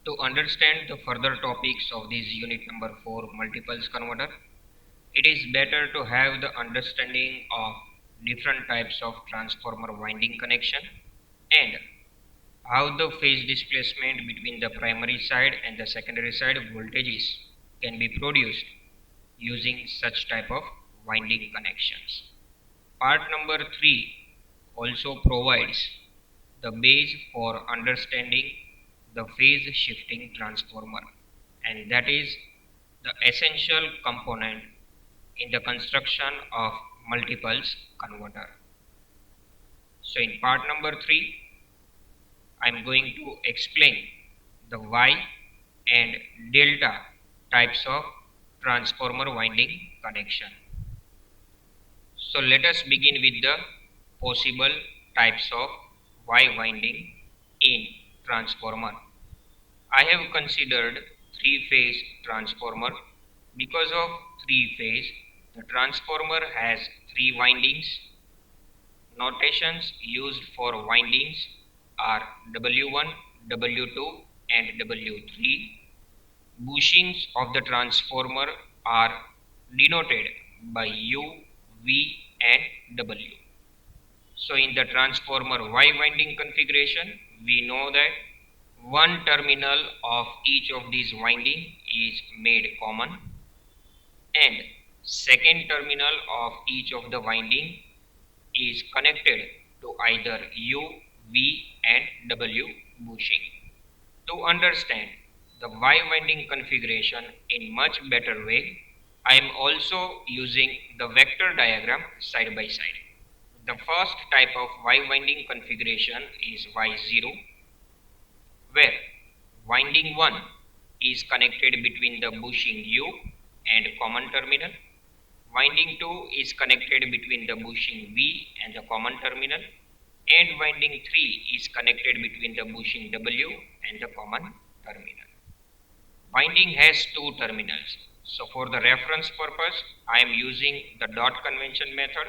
To understand the further topics of this unit number 4 multiples converter, it is better to have the understanding of different types of transformer winding connection and how the phase displacement between the primary side and the secondary side voltages can be produced using such type of winding connections. Part number 3 also provides the base for understanding the phase shifting transformer, and that is the essential component in the construction of multiples converter. So in part number 3 I am going to explain the Y and delta types of transformer winding connection. So let us begin with the possible types of Y winding in transformer. I have considered three-phase transformer. Because of three-phase, the transformer has three windings. Notations used for windings are W1, W2 and W3. Bushings of the transformer are denoted by U, V and W. So in the transformer Y winding configuration, we know that one terminal of each of these winding is made common and second terminal of each of the winding is connected to either U, V and W bushing. To understand the Y winding configuration in much better way, I am also using the vector diagram side by side. The first type of Y winding configuration is Y0, where winding 1 is connected between the bushing U and common terminal. Winding 2 is connected between the bushing V and the common terminal, and winding 3 is connected between the bushing W and the common terminal. Winding has two terminals. So for the reference purpose, I am using the dot convention method.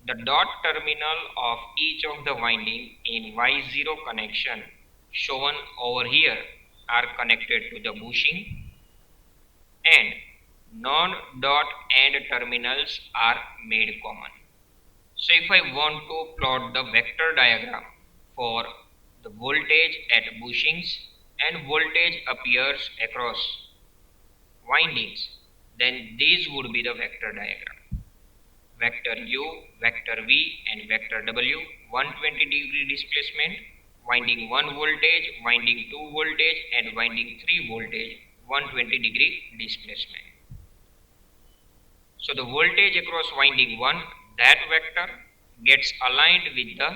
The dot terminal of each of the winding in Y0 connection shown over here are connected to the bushing, and non-dot end terminals are made common. So if I want to plot the vector diagram for the voltage at bushings and voltage appears across windings, then these would be the vector diagram. Vector U, vector V and vector W, 120 degree displacement, winding 1 voltage, winding 2 voltage and winding 3 voltage, 120 degree displacement. So the voltage across winding 1, that vector gets aligned with the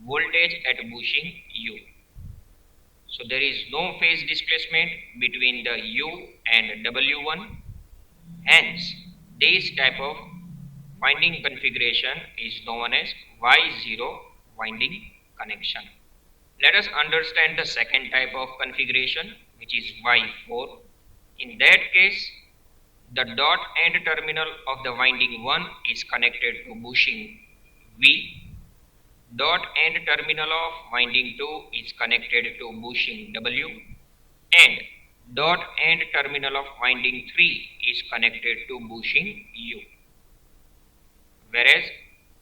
voltage at bushing U. So there is no phase displacement between the U and W1. Hence, this type of winding configuration is known as Y0 winding connection. Let us understand the second type of configuration, which is Y4. In that case, the dot end terminal of the winding 1 is connected to bushing V. Dot end terminal of winding 2 is connected to bushing W, and dot end terminal of winding 3 is connected to bushing U. Whereas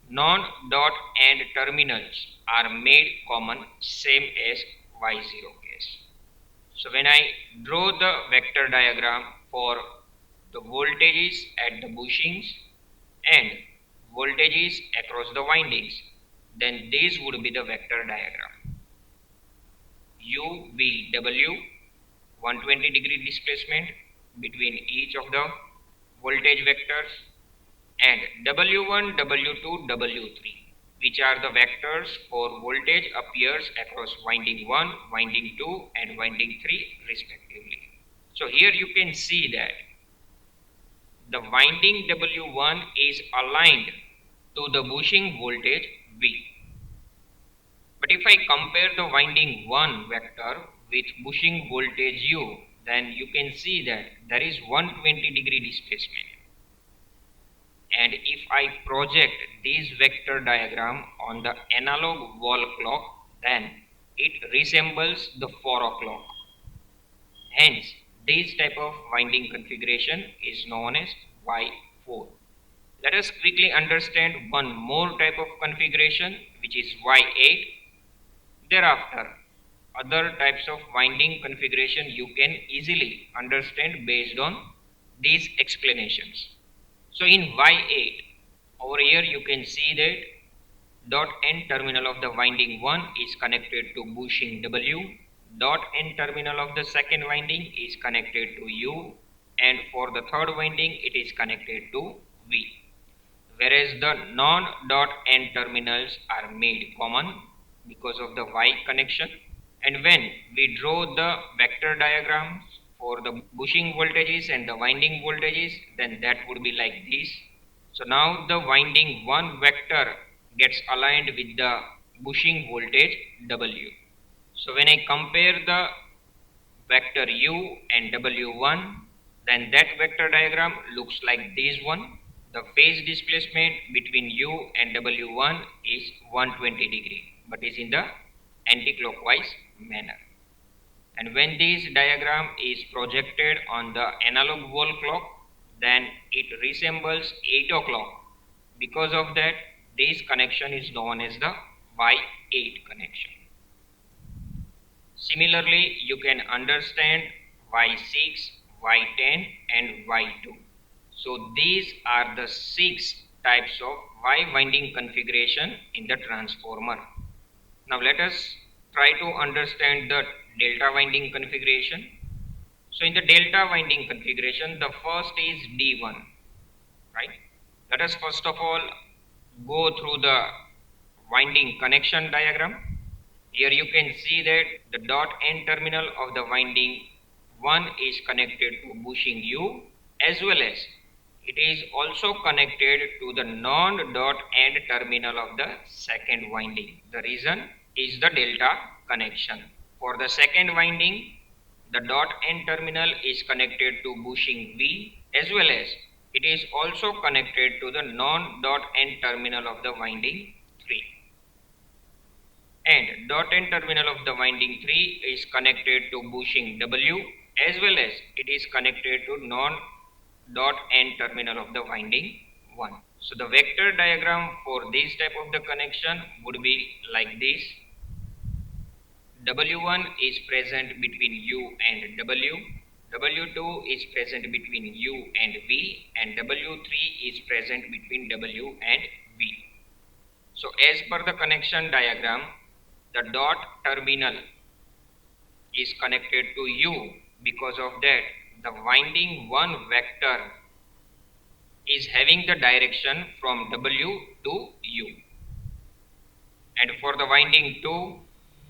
non-dot end terminals are made common, same as Y0 case. So when I draw the vector diagram for the voltages at the bushings and voltages across the windings, then this would be the vector diagram. U, V, W, 120 degree displacement between each of the voltage vectors, and W1, W2, W3, which are the vectors for voltage appears across winding 1, winding 2 and winding 3 respectively. So here you can see that the winding W1 is aligned to the bushing voltage V. But if I compare the winding 1 vector with bushing voltage U, then you can see that there is 120 degree displacement. And if I project this vector diagram on the analog wall clock, then it resembles the 4 o'clock. Hence, this type of winding configuration is known as Y4. Let us quickly understand one more type of configuration, which is Y8. Thereafter, other types of winding configuration you can easily understand based on these explanations. So in Y8, over here you can see that dot end terminal of the winding 1 is connected to bushing W, dot end terminal of the second winding is connected to U, and for the third winding it is connected to V. Whereas the non-dot end terminals are made common because of the Y connection. And when we draw the vector diagrams for the bushing voltages and the winding voltages, then that would be like this. So now the winding 1 vector gets aligned with the bushing voltage W. So when I compare the vector U and W1, then that vector diagram looks like this one. The phase displacement between U and W1 is 120 degree, but is in the anti-clockwise manner. And when this diagram is projected on the analog wall clock, then it resembles 8 o'clock. Because of that, this connection is known as the Y8 connection. Similarly, you can understand Y6, Y10 and Y2. So these are the 6 types of Y winding configuration in the transformer. Now let us try to understand the delta winding configuration. So in the delta winding configuration, the first is D1, right? Let us first of all go through the winding connection diagram. Here you can see that the dot end terminal of the winding 1 is connected to bushing U, as well as it is also connected to the non-dot end terminal of the second winding. The reason is the delta connection. For the second winding, the dot end terminal is connected to bushing V, as well as it is also connected to the non-dot end terminal of the winding 3. And dot end terminal of the winding 3 is connected to bushing W, as well as it is connected to non-dot end terminal of the winding 1. So the vector diagram for this type of the connection would be like this. W1 is present between U and W, W2 is present between U and V, and W3 is present between W and V. So as per the connection diagram, the dot terminal is connected to U. Because of that, the winding 1 vector is having the direction from W to U. And for the winding 2,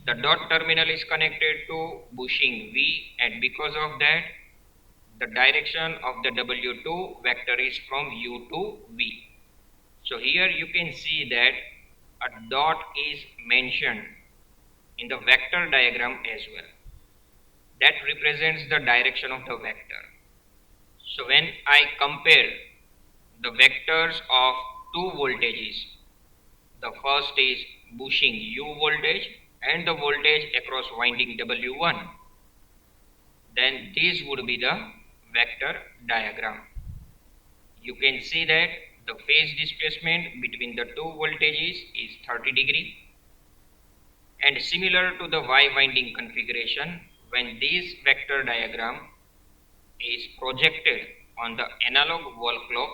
the dot terminal is connected to bushing V, and because of that, the direction of the W2 vector is from U to V. So here you can see that a dot is mentioned in the vector diagram as well. That represents the direction of the vector. So when I compare the vectors of two voltages, the first is bushing U voltage and the voltage across winding W1, then this would be the vector diagram. You can see that the phase displacement between the two voltages is 30 degree. And similar to the Y winding configuration, when this vector diagram is projected on the analog wall clock,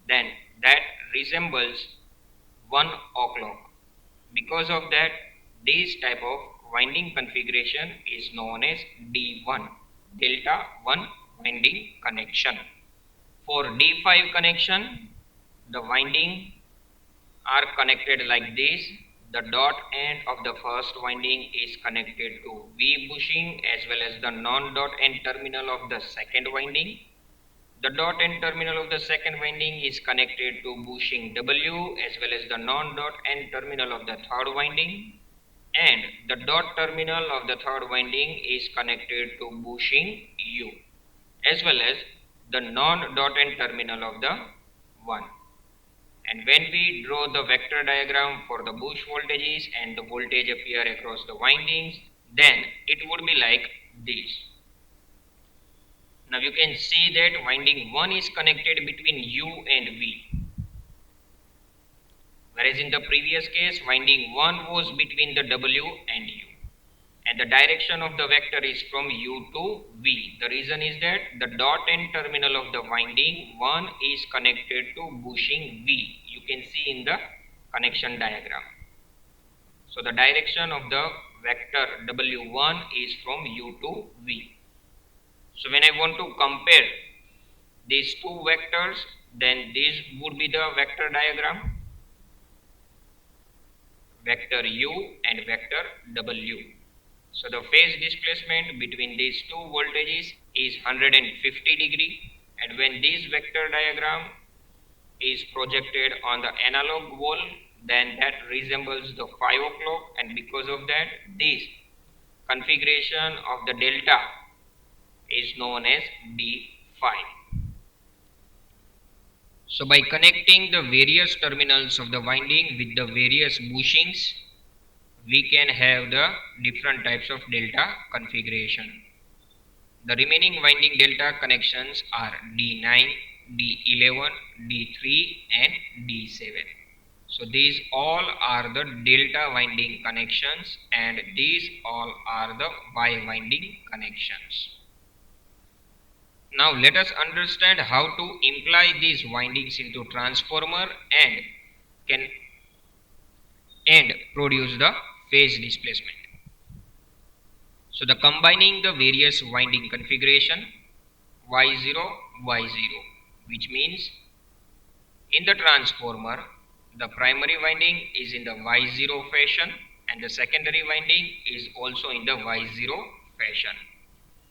then that resembles 1 o'clock. Because of that, this type of winding configuration is known as D1, delta 1 winding connection. For D5 connection, the winding are connected like this. The dot end of the first winding is connected to V bushing, as well as the non-dot end terminal of the second winding. The dot end terminal of the second winding is connected to bushing W, as well as the non-dot end terminal of the third winding. And the dot terminal of the third winding is connected to bushing U, as well as the non-dot end terminal of the 1. And when we draw the vector diagram for the bush voltages and the voltage appear across the windings, then it would be like this. Now you can see that winding 1 is connected between U and V. Whereas in the previous case, winding 1 was between the W and U. And the direction of the vector is from U to V. The reason is that the dot end terminal of the winding 1 is connected to bushing V. You can see in the connection diagram. So the direction of the vector W1 is from U to V. So when I want to compare these two vectors, then this would be the vector diagram, vector U and vector W. So the phase displacement between these two voltages is 150 degree, and when this vector diagram is projected on the analog wall, then that resembles the 5 o'clock, and because of that this configuration of the delta is known as D5. So by connecting the various terminals of the winding with the various bushings, we can have the different types of delta configuration. The remaining winding delta connections are D9, D11, D3 and D7. So these all are the delta winding connections, and these all are the Y winding connections. Now let us understand how to imply these windings into transformer and produce the phase displacement. So the combining the various winding configuration Y0, Y0, which means in the transformer the primary winding is in the Y0 fashion and the secondary winding is also in the Y0 fashion.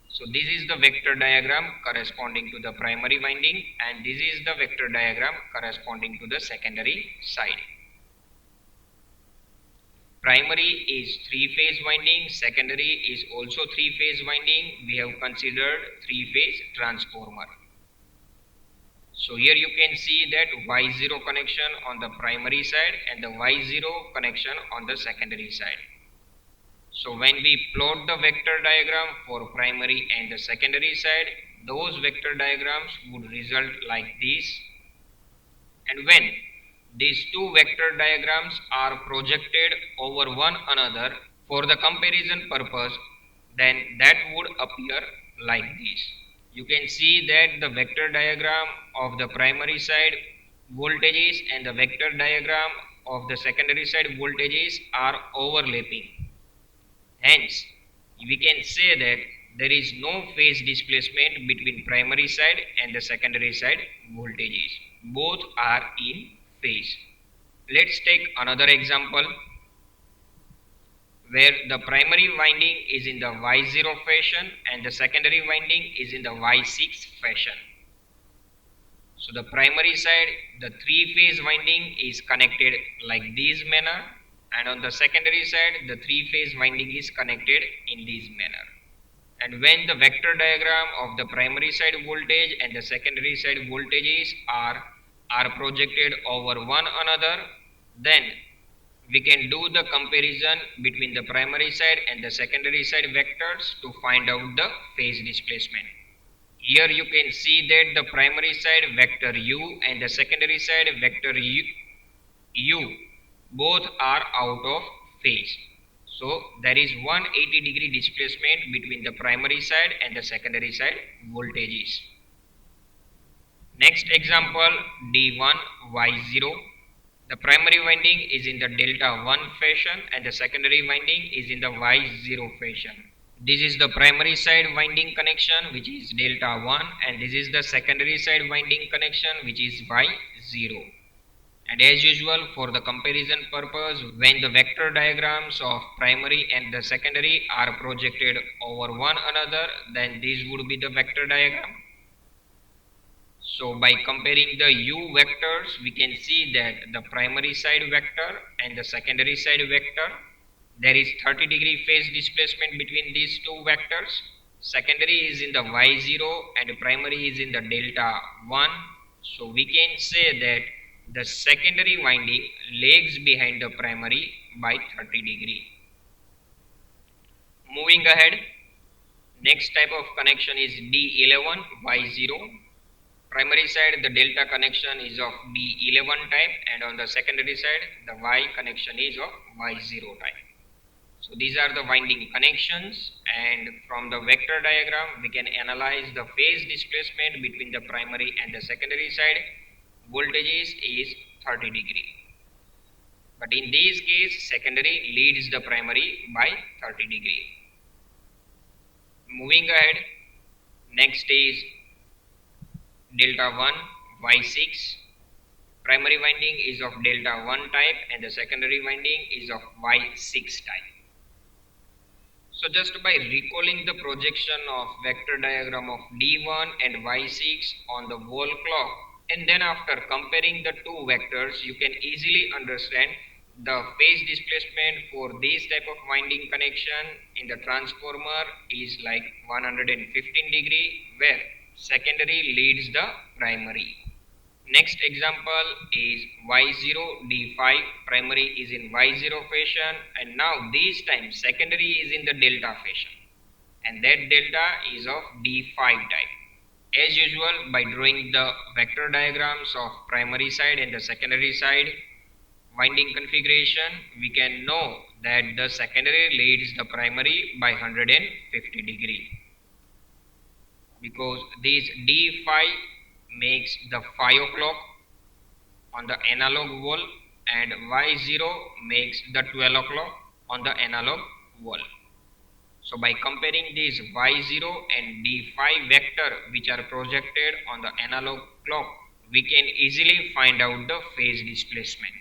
So this is the vector diagram corresponding to the primary winding, and this is the vector diagram corresponding to the secondary side. Primary is 3-phase winding, secondary is also 3-phase winding. We have considered 3-phase transformer. So here you can see that Y0 connection on the primary side and the Y0 connection on the secondary side. So when we plot the vector diagram for primary and the secondary side, those vector diagrams would result like this. And when these two vector diagrams are projected over one another for the comparison purpose, then that would appear like this. You can see that the vector diagram of the primary side voltages and the vector diagram of the secondary side voltages are overlapping. Hence, we can say that there is no phase displacement between primary side and the secondary side voltages. Both are in phase. Let's take another example where the primary winding is in the Y0 fashion and the secondary winding is in the Y6 fashion. So the primary side, the 3-phase winding is connected like this manner, and on the secondary side the 3-phase winding is connected in this manner. And when the vector diagram of the primary side voltage and the secondary side voltages are projected over one another, then we can do the comparison between the primary side and the secondary side vectors to find out the phase displacement. Here you can see that the primary side vector u and the secondary side vector u both are out of phase. So there is 180 degree displacement between the primary side and the secondary side voltages. Next example, D1 Y0. The primary winding is in the delta 1 fashion and the secondary winding is in the Y0 fashion. This is the primary side winding connection, which is delta 1, and this is the secondary side winding connection, which is Y0. And as usual, for the comparison purpose, when the vector diagrams of primary and the secondary are projected over one another, then this would be the vector diagram. So by comparing the u vectors, we can see that the primary side vector and the secondary side vector, there is 30 degree phase displacement between these two vectors. Secondary is in the Y0 and primary is in the delta 1. So we can say that the secondary winding lags behind the primary by 30 degree. Moving ahead, next type of connection is D11 Y0. Primary side the delta connection is of D11 type, and on the secondary side the Y connection is of Y0 type. So these are the winding connections, and from the vector diagram we can analyze the phase displacement between the primary and the secondary side. Voltages is 30 degree. But in this case secondary leads the primary by 30 degree. Moving ahead, next is delta 1 Y6. Primary winding is of delta 1 type and the secondary winding is of Y6 type. So just by recalling the projection of vector diagram of D1 and Y6 on the wall clock, and then after comparing the two vectors, you can easily understand the phase displacement for this type of winding connection in the transformer is like 115 degree, where secondary leads the primary. Next example is Y0 D5. Primary is in Y0 fashion, and now this time secondary is in the delta fashion, and that delta is of D5 type. As usual, by drawing the vector diagrams of primary side and the secondary side winding configuration, we can know that the secondary leads the primary by 150 degree, because this D5 makes the 5 o'clock on the analog wall and Y0 makes the 12 o'clock on the analog wall. So by comparing these Y0 and D5 vector which are projected on the analog clock, we can easily find out the phase displacement.